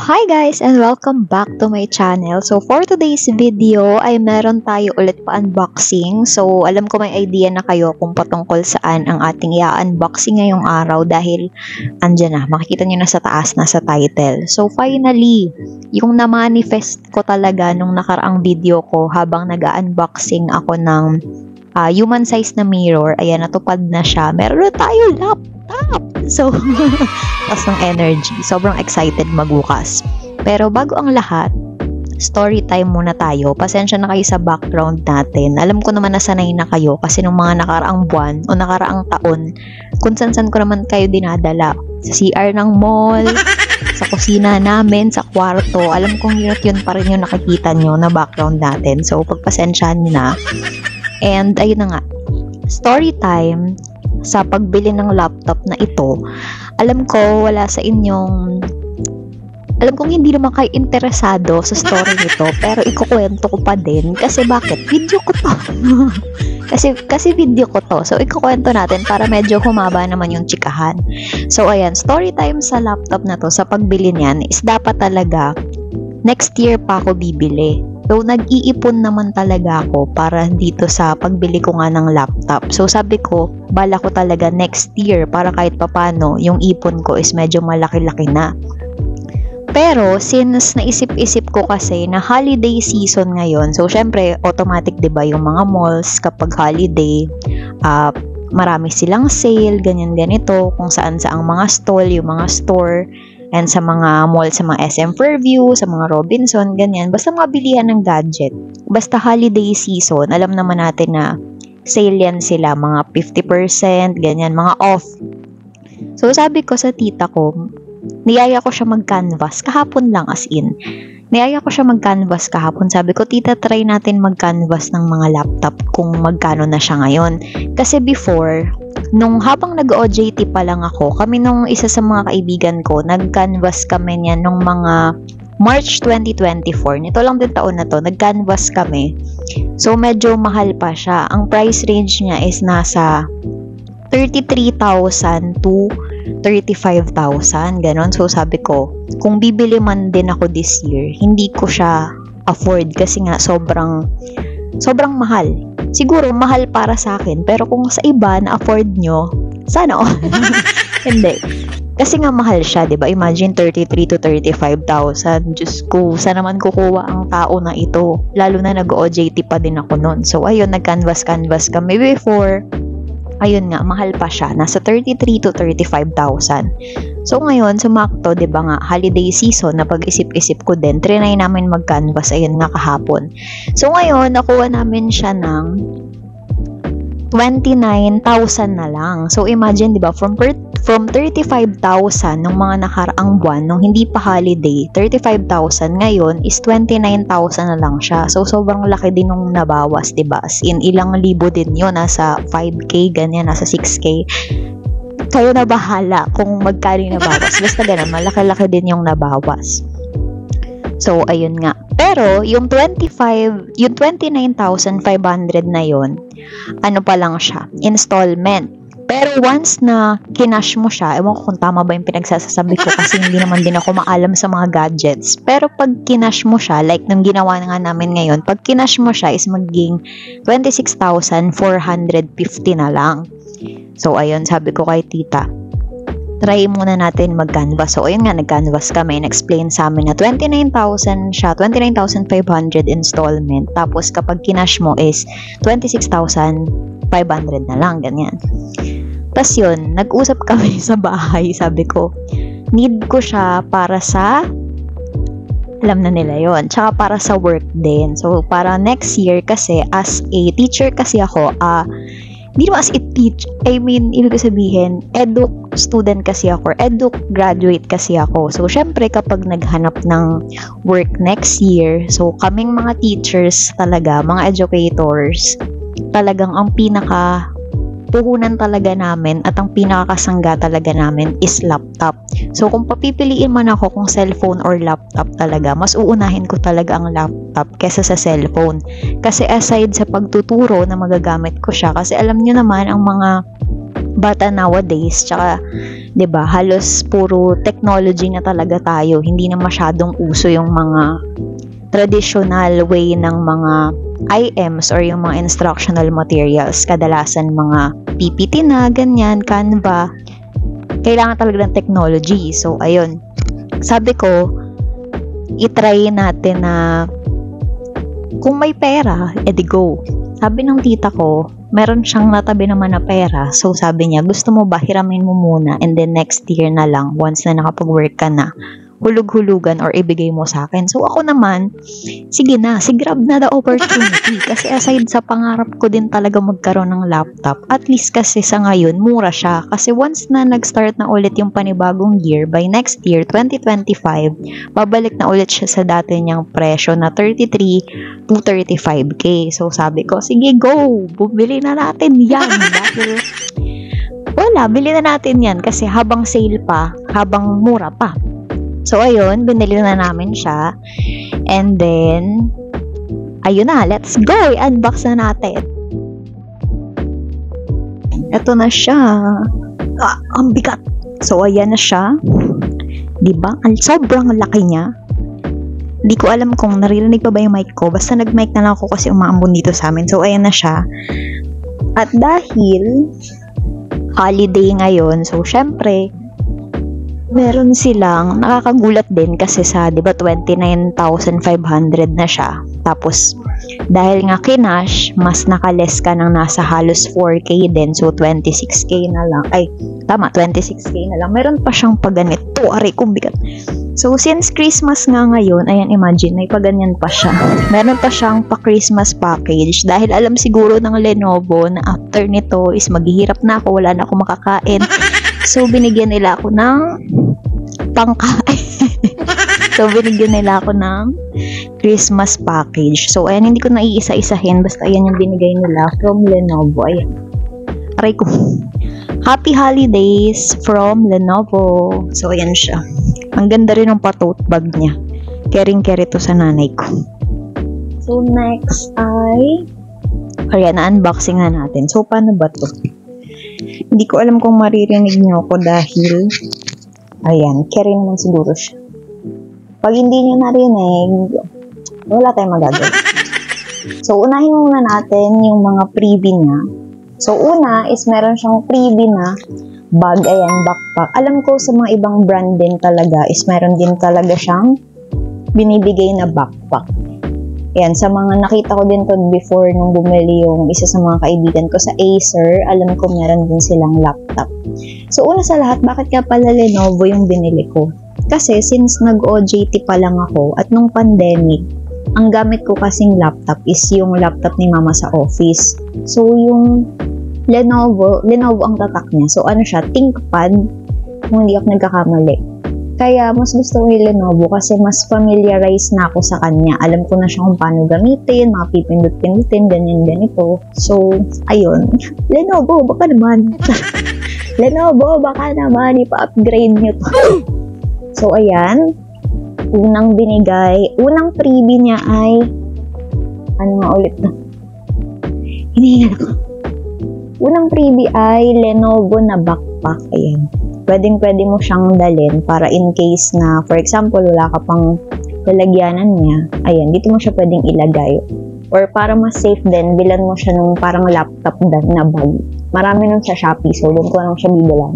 Hi guys and welcome back to my channel. So for today's video ay meron tayo ulit pa unboxing. So alam ko may idea na kayo kung patungkol saan ang ating i-unboxing ngayong araw dahil andyan na, makikita nyo na sa taas na sa title. So finally, yung na-manifest ko talaga nung nakaraang video ko habang nag-unboxing ako ng human size na mirror, ayan, natupad na siya. Meron na tayo laptop! So, tas ng energy. Sobrang excited magbukas. Pero bago ang lahat, story time muna tayo. Pasensya na kayo sa background natin. Alam ko naman na sanay na kayo kasi nung mga nakaraang buwan o nakaraang taon, kung san-san ko naman kayo dinadala. Sa CR ng mall, sa kusina namin, sa kwarto. Alam kong yun pa rin yung nakikita nyo na background natin. So, pagpasensyahan nyo na. And, ayun na nga. Story time sa pagbili ng laptop na ito. Alam ko wala sa inyong, alam kong hindi naman kayo interesado sa story nito, pero ikukwento ko pa din kasi bakit? Video ko to. kasi video ko to. So ikukwento natin para medyo humaba naman yung chikahan. So ayan, story time sa laptop na to, sa pagbili niyan is dapat talaga next year pa ako bibili. So, nag-iipon naman talaga ako para dito sa pagbili ko nga ng laptop. So, sabi ko, bala ko talaga next year para kahit papano, yung ipon ko is medyo malaki-laki na. Pero, since naisip-isip ko kasi na holiday season ngayon, so, syempre, automatic, diba, yung mga malls kapag holiday, marami silang sale, ganyan-ganito, kung saan-saang mga stall, yung mga store, and sa mga mall, sa mga SM Fairview, sa mga Robinson, ganyan. Basta mga bilihan ng gadget. Basta holiday season, alam naman natin na sale yan sila, mga 50%, ganyan, mga off. So, sabi ko sa tita ko, niyaya ko siya mag-canvas, kahapon lang as in. Niyaya ko siya mag-canvas kahapon. Sabi ko, tita, try natin mag-canvas ng mga laptop kung magkano na siya ngayon. Kasi before, nung habang nag-OJT pa lang ako, kami nung isa sa mga kaibigan ko, nag-canvas kami niyan nung mga March 2024. Nito lang din taon na to, nag-canvas kami. So, medyo mahal pa siya. Ang price range niya is nasa 33,000 to 35,000, ganon. So, sabi ko, kung bibili man din ako this year, hindi ko siya afford kasi nga sobrang mahal. Siguro, mahal para sa akin. Pero kung sa iba, na-afford nyo, sana hindi. Kasi nga mahal siya, diba? Imagine, 33 to 35,000. Diyos ko, saan naman kukuha ang tao na ito? Lalo na nag-OJT pa din ako nun. So, ayun, nag-canvas kami before. Ayun nga, mahal pa siya. Nasa 33 to 35,000. So, ngayon, sumakto, diba nga, holiday season, na pag-isip-isip ko din, trinay namin mag-canvas, ayun nga, kahapon. So, ngayon, nakuha namin siya ng 29,000 na lang. So, imagine, diba, from 35,000 nung mga nakaraang buwan, nung hindi pa holiday, 35,000 ngayon is 29,000 na lang siya. So, sobrang laki din nung nabawas, diba? As in, ilang libo din yun, nasa 5K, ganyan, nasa 6K. Kayo na bahala kung magkano yung nabawas. Basta ganun, malaki-laki din yung nabawas. So, ayun nga. Pero, yung 29,500 na yun, ano pa lang siya, installment. Pero once na kinash mo siya, ewan ko kung tama ba yung pinagsasasabi ko kasi hindi naman din ako maalam sa mga gadgets. Pero pag kinash mo siya, like nang ginawa na nga namin ngayon, pag kinash mo siya is magiging 26,450 na lang. So, ayun, sabi ko kay tita, try muna natin mag-canvas. So, ayun nga, nag-canvas kami. In-explain sa amin na 29,000 siya, 29,500 installment. Tapos, kapag kinash mo is 26,500 na lang, ganyan. Tapos yun, nag-usap kami sa bahay. Sabi ko, need ko siya para sa, alam na nila yon, tsaka para sa work din. So, para next year kasi, as a teacher kasi ako, hindi naman as a teach, I mean, ibig sabihin, eduk student kasi ako, eduk graduate kasi ako. So, syempre, kapag naghanap ng work next year, so, kaming mga teachers talaga, mga educators, talagang ang puhunan talaga namin at ang pinakakasangga talaga namin is laptop. So, kung papipiliin man ako kung cellphone or laptop talaga, mas uunahin ko talaga ang laptop kesa sa cellphone. Kasi aside sa pagtuturo na magagamit ko siya, kasi alam nyo naman ang mga bata nowadays, tsaka 'Di ba? Halos puro technology na talaga tayo. Hindi na masyadong uso yung mga traditional way ng mga IMs or yung mga instructional materials. Kadalasan mga PPT na, ganyan, Canva. Kailangan talaga ng technology. So, ayun. Sabi ko, itry natin na kung may pera, edi go. Sabi ng tita ko, meron siyang natabi naman na pera. So, sabi niya, gusto mo ba hiramin mo muna and then next year na lang, once na nakapag-work ka na, hulug-hulugan or ibigay mo sa akin. So, ako naman, sige na, grab na the opportunity. Kasi aside sa pangarap ko din talaga magkaroon ng laptop, at least kasi sa ngayon, mura siya. Kasi once na nag-start na ulit yung panibagong year, by next year, 2025, babalik na ulit siya sa dati niyang presyo na 33 to 35K. So, sabi ko, sige, go! Bumili na natin yan. Dahil, wala, bili na natin yan. Kasi habang sale pa, habang mura pa. So, ayun, binili na namin siya. And then, ayun na, let's go! I-unbox na natin. Ito na siya. Ang bigat. So, ayan na siya. Diba? Sobrang laki niya. Di ko alam kung naririnig pa ba yung mic ko. Basta nag-mic na lang ako kasi umaambon dito sa amin. So, ayan na siya. At dahil holiday ngayon, so, syempre, meron silang, nakakagulat din kasi sa, di ba, 29,500 na siya. Tapos, dahil nga kinash, mas nakaless ka ng nasa halos 4K din. So, 26K na lang. Ay, tama, 26K na lang. Meron pa siyang paganito. Aray, kumbigat. So, since Christmas nga ngayon, ayan, imagine, may paganyan pa siya. Meron pa siyang pa-Christmas package. Dahil alam siguro ng Lenovo na after nito is maghihirap na ako, wala na ako makakain. So, binigyan nila ako ng pangkain. So, binigyan nila ako ng Christmas package. So, ayan, hindi ko na iisa-isahin. Basta ayan yung binigay nila from Lenovo. Ayan. Aray ko. Happy Holidays from Lenovo. So, ayan siya. Ang ganda rin ng pa-tote bag niya. Caring-carry to sa nanay ko. So, next ay ayan, na-unboxing na natin. So, paano ba to? Hindi ko alam kung maririnig nyo ko dahil ayan, carry naman siguro siya. Pag hindi nyo narinig, wala tayong magagawa. So, unahin muna natin yung mga freebie niya. So, una is meron siyang freebie na bag, ayan, backpack. Alam ko sa mga ibang brand din talaga is meron din talaga siyang binibigay na backpack. Ayan, sa mga nakita ko din to before nung bumili yung isa sa mga kaibigan ko sa Acer, alam ko meron din silang laptop. So, una sa lahat, bakit ka pala Lenovo yung binili ko? Kasi since nag-OJT pa lang ako at nung pandemic, ang gamit ko kasing laptop is yung laptop ni mama sa office. So, yung Lenovo ang tatak niya. So, ano siya, ThinkPad, kung hindi ako nagkakamali. Kaya, mas gusto ko yung Lenovo kasi mas familiarize na ako sa kanya. Alam ko na siya kung paano gamitin, mga pipindot-pindutin, ganyan-ganito. So, ayun. Lenovo, baka naman. Lenovo, baka naman, ipa-upgrade nyo to. So, ayan. Unang freebie niya ay, ano nga ulit na? Hinihingal ako. Unang freebie ay Lenovo na backpack. Ayan. Pwedeng-pwede mo siyang dalhin para in case na, for example, wala ka pang lalagyanan niya. Ayan, dito mo siya pwedeng ilagay. Or para mas safe din, bilan mo siya ng parang laptop na bag. Marami nun sa Shopee, so doon ko lang siya bibilan.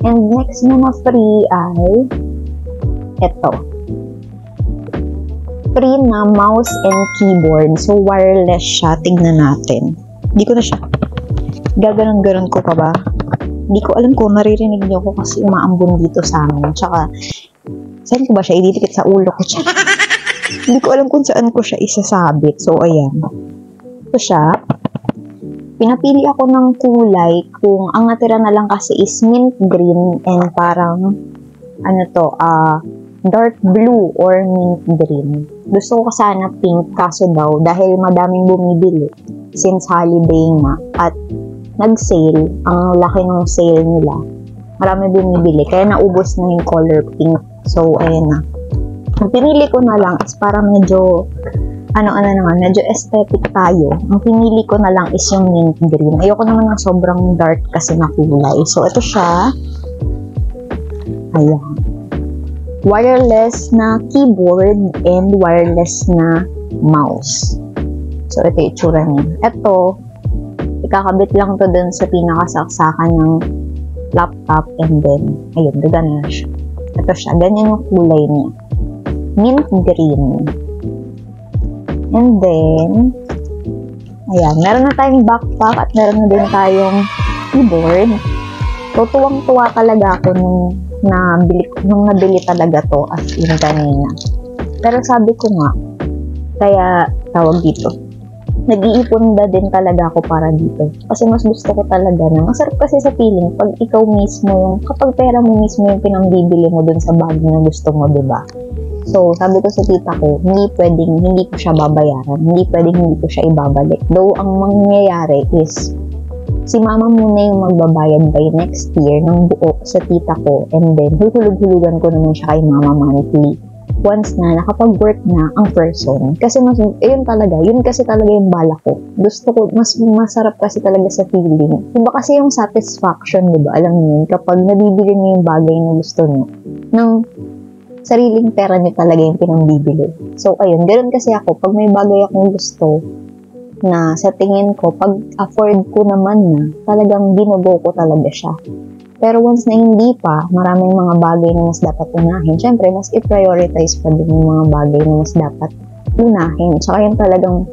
And next na free ay eto. Free na mouse and keyboard. So, wireless siya. Tignan natin. Hindi ko na siya. Gaganon-ganon ko pa ba? Hindi ko alam kung naririnig niyo ko kasi umaambon dito sa amin. Tsaka, saan ko ba siya ididikit sa ulo ko? Hindi ko alam kung saan ko siya isasabit. So, ayan. Ito siya. Pinapili ako ng kulay kung ang natira na lang kasi is mint green and parang, dark blue or mint green. Gusto ko sana pink kaso daw dahil madaming bumibili since holiday nga at nag-sale, ang laki ng sale nila. Marami bumibili, kaya naubos na yung color pink. So, ayan na. Ang pinili ko na lang is para medyo, medyo aesthetic tayo. Ang pinili ko na lang is yung mint green. Ayoko naman ng sobrang dark kasi na kulay. So, ito siya. Ayan. Wireless na keyboard and wireless na mouse. So, ito yung itsura niya. Ito, ikakabit lang to dun sa pinakasaksakan ng laptop and then, ayun, gagana na siya. Ito siya, ganyan yung kulay niya. Mint green. And then, ayan, meron na tayong backpack at meron na din tayong keyboard. So, tuwang-tuwa talaga ako nung nabili talaga to as in kanina. Pero sabi ko nga, kaya tawag dito, nag-iipon na din talaga ako para dito. Kasi mas gusto ko talaga na, masarap kasi sa feeling, pag ikaw mismo, kapag pera mo mismo yung pinangbibili mo dun sa bag na gusto mo, diba? So, sabi ko sa tita ko, hindi ko siya babayaran, hindi ko siya ibabalik. Though, ang mangyayari is, si mama muna yung magbabayad by next year ng buo sa tita ko, and then, huhulog-hulugan ko naman siya kay mama monthly. Once na nakapag-work na ang person. Kasi yun kasi talaga yung bala ko. Gusto ko, mas masarap kasi talaga sa feeling. Diba kasi yung satisfaction, diba? Alam niyo yun, kapag nabibili niyo yung bagay na gusto niyo, ng sariling pera niyo talaga yung pinangbibili. So, ayun, ganoon kasi ako, pag may bagay akong gusto, na sa tingin ko, pag afford ko naman na, talagang binugo ko talaga siya. Pero once na hindi pa, maraming mga bagay na mas dapat unahin. Siyempre, mas i-prioritize pa din yung mga bagay na mas dapat unahin. Tsaka yung talagang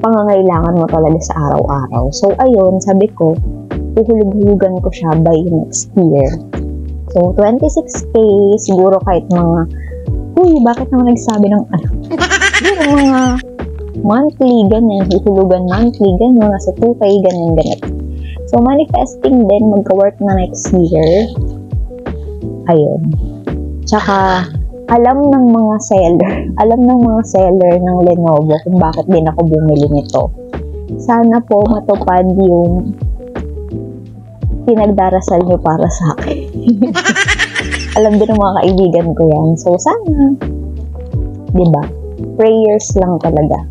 pangangailangan mo talaga sa araw-araw. So, ayun, sabi ko, uhulog-hulugan ko siya by next year. So, 26K, siguro kahit mga, bakit naman nagsabi ng siguro mga monthly, ganyan, uhulugan monthly, ganyan, nasa 2K, ganyan. So, manifesting din, magka-work na next year. Ayun. Tsaka, alam ng mga seller ng Lenovo kung bakit din ako bumili nito. Sana po matupad yung pinagdarasal nyo para sa akin. Alam din ng mga kaibigan ko yan. So, sana. Diba? Prayers lang talaga.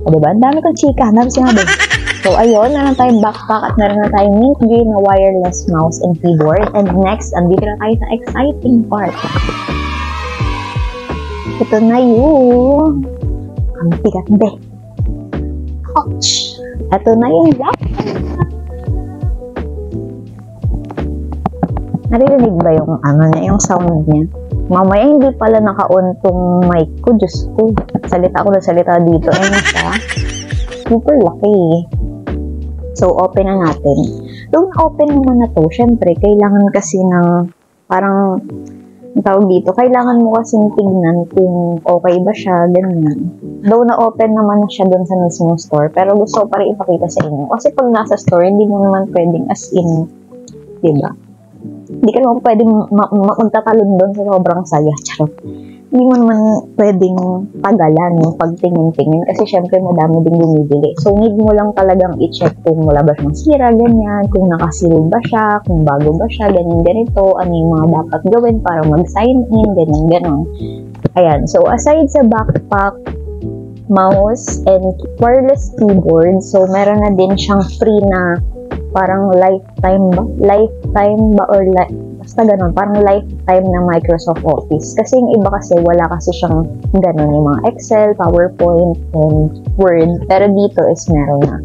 O, diba? Ang dami kong chika. Ang dami sinabi. So, ayun, meron tayong backpack at meron na tayong mint green na wireless mouse and keyboard. And next, andito na tayo sa exciting part. Ito na yung ang bigat, be. Ouch! Ito na yung laptop. Naririnig ba yung yung sound niya? Mamaya hindi pala naka-on tong mic ko. Diyos ko, salita ko na salita dito. Siya. Super laki. So, open na natin. Nung open naman na to, syempre, kailangan kasi ng, parang, ang tawag dito, kailangan mo kasing tignan kung okay ba siya, ganyan. Though na-open naman na siya doon sa mismong store, pero gusto ko pa rin ipakita sa inyo. Kasi pag nasa store, hindi mo naman pwedeng as in, diba? Hindi ka naman pwedeng magtatalon doon sa sobrang saya. Charot. Hindi mo naman pwedeng tagalan yung pagtingin-tingin kasi syempre madami din bumibili. So, need mo lang talagang i-check kung wala ba siyang sira, ganyan, kung nakasil ba siya, kung bago ba siya, ganyan-ganito, ano yung mga dapat gawin para mag-sign in, ganyan-ganon. Ayan. So, aside sa backpack, mouse, and wireless keyboard, so meron na din siyang free na parang lifetime ba or basta ganun, parang lifetime na Microsoft Office. Kasi yung iba kasi, wala kasi siyang ganun, yung mga Excel, PowerPoint, and Word. Pero dito is meron na.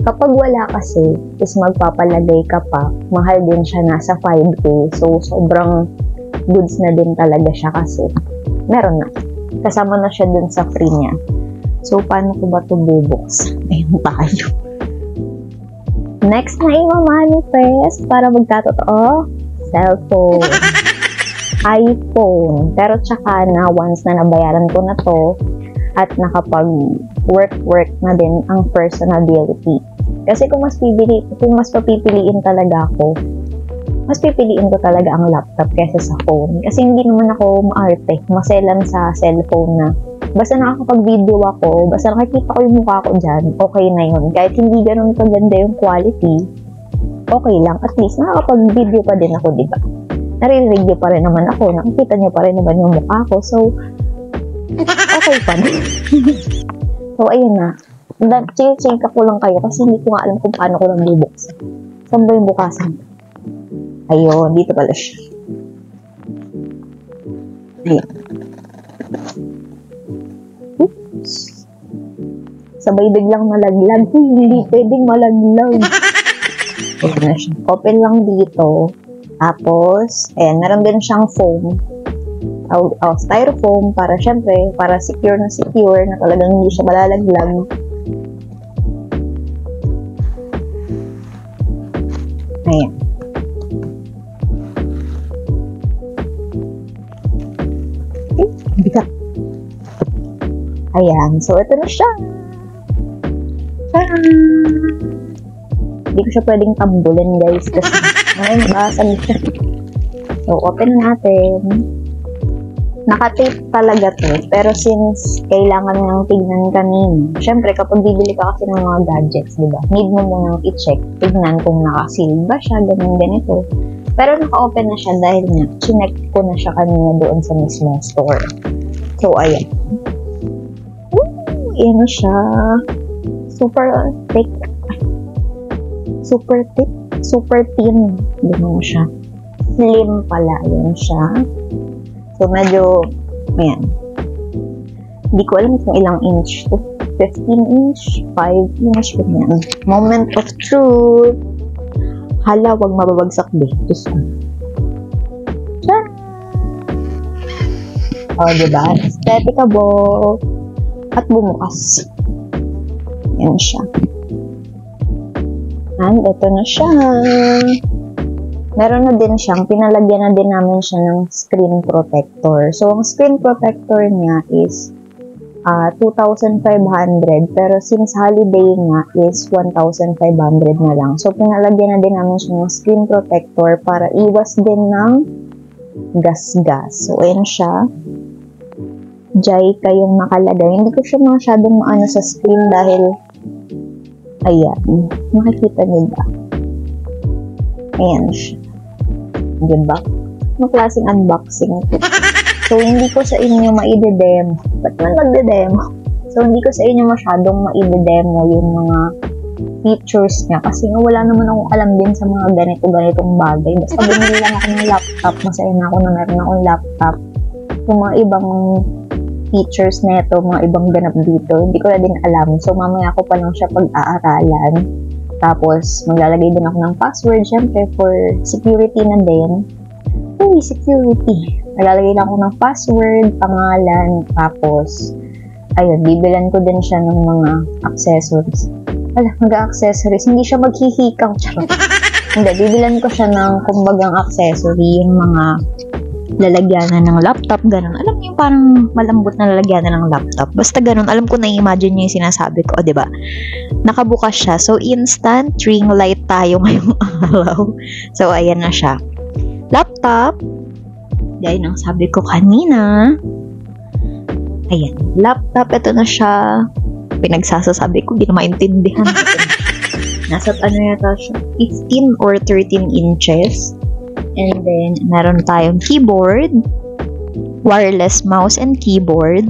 Kapag wala kasi, is magpapalagay ka pa, mahal din siya, nasa 5K. So, sobrang goods na din talaga siya kasi meron na. Kasama na siya dun sa free niya. So, paano ko ba ito bubuksan? Ayun tayo. Next na i-manifest para magkatotoo, cellphone, iPhone. Pero tsaka na, once na nabayaran ko na to at nakapag-work na din ang personality. Kasi kung mas papipiliin talaga ako, mas pipiliin ko talaga ang laptop kaysa sa phone. Kasi hindi naman ako maarte, maselan sa cellphone na basta nakakapag-video ako, basta nakikita ko yung mukha ko dyan, okay na yun. Kahit hindi ganun kaganda yung quality, okay lang. At least, nakakapag-video pa din ako, diba? Naririnig niyo pa rin naman ako, nakikita niyo pa rin naman yung mukha ko. So, okay pa din. So, ayun na. Check ko lang kayo kasi hindi ko nga alam kung paano ko lang bubuksan. Saan ba yung bukasan? Ayun, dito pala siya. Ayan. Oops. Sabay biglang malaglag. Hindi pwedeng malaglag. Ayan na siya. Open lang dito. Tapos, ayan, meron din siyang foam. Styrofoam para syempre, para secure na talagang hindi siya malalaglag. Ayan. Okay, bigat. Ayan, so ito na siya. Tadaan! Hindi ko siya pwedeng tambulin, guys, kasi ngayon basag siya. So, open natin. Naka-tape talaga to, pero since kailangan nang tignan kanina, syempre kapag bibili ka kasi ng mga gadgets, diba? Need mo munang i-check, tignan kung naka-seal ba siya, ganito. Pero naka-open na siya dahil nga, chinek ko na siya kanina doon sa mismong store. So, ayan. Ayan na siya. Super thick. Super thin. Ganun siya. Slim pala. Ayan siya. So, medyo, ayan. Hindi ko alam kung ilang inch to. 15 inch, 5 inch, ganyan. Moment of truth. Hala, wag mababagsak din. Just oh, diba? Aestheticable. At bumukas. Yan siya. And ito na siya. Meron na din siyang, pinalagyan na din namin siya ng screen protector. So, ang screen protector niya is 2,500, pero since holiday nga is 1,500 na lang. So, pinalagyan na din namin siya ng screen protector para iwas din ng gas-gas. So, ayan siya. Jai yung nakalagay. Hindi ko siya masyadong maano sa screen dahil ayan. Makikita niyo ba? Ayan siya. Diba? Anong klaseng unboxing ito? So, hindi ko sa inyo maide-demo. Ba't man magde-demo? So, hindi ko sa inyo masyadong maide-demo yung mga features niya. Kasi nga wala naman akong alam din sa mga ganitong bagay. Basta bumili lang ako ng laptop. Masaya na ako na meron akong laptop. Yung mga ibang features na ito, mga ibang ganap dito, hindi ko na din alam. So, mamaya ko pa lang siya pag-aaralan. Tapos, maglalagay din ako ng password, syempre, for security na din. Uy, security. Maglalagay lang ako ng password, pangalan, tapos, ayun, bibilan ko din siya ng mga accessories. Mag-accessories. Hindi siya maghihikang, charot. Hindi, bibilan ko siya ng, kumbagang accessory, yung mga lalagyanan ng laptop, ganun. Alam niyo, parang malambot na lalagyanan ng laptop. Basta ganun, alam ko na-imagine niyo yung sinasabi ko, diba? Nakabukas siya. So, instant ring light tayo ngayong araw. So, ayan na siya. Laptop. Dahil nang sabi ko kanina. Ayan. Laptop, ito na siya. Pinagsasasabi ko, hindi na maintindihan. Nasa ano yata siya? 15 or 13 inches. And then, meron tayong keyboard, wireless mouse and keyboard.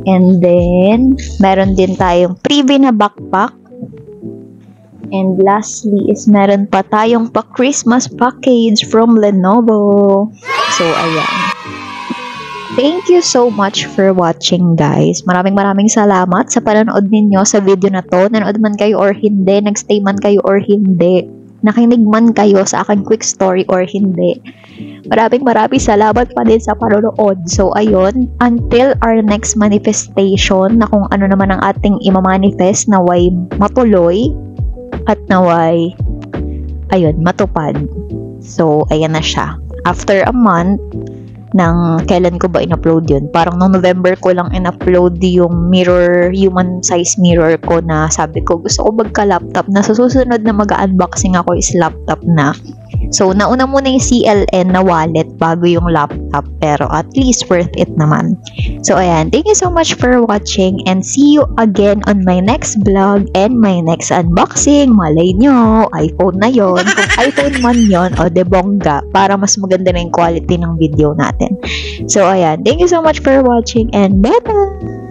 And then, meron din tayong preview na backpack. And lastly is meron pa tayong pa-Christmas package from Lenovo. So, ayan. Thank you so much for watching, guys. Maraming salamat sa panonood ninyo sa video na to. Nanood man kayo or hindi, nagstay man kayo or hindi, nakinig man kayo sa aking quick story or hindi. Maraming salamat pa din sa panonood. So, ayun, until our next manifestation na kung ano naman ang ating imamanifest naway matuloy at naway, ayun, matupad. So, ayan na siya. After a month, kailan ko ba in-upload yun? Parang noong November ko lang in-upload yung mirror, human size mirror ko na sabi ko, gusto ko magka-laptop na sa susunod na mag-unboxing ako is laptop na. So, nauna muna yung CLN na wallet bago yung laptop, pero at least worth it naman. So, ayan. Thank you so much for watching and see you again on my next vlog and my next unboxing. Malay nyo, iPhone na yon. Kung iPhone man yon, o de bongga, para mas maganda na yung quality ng video natin. So, ayan. Thank you so much for watching and bye-bye!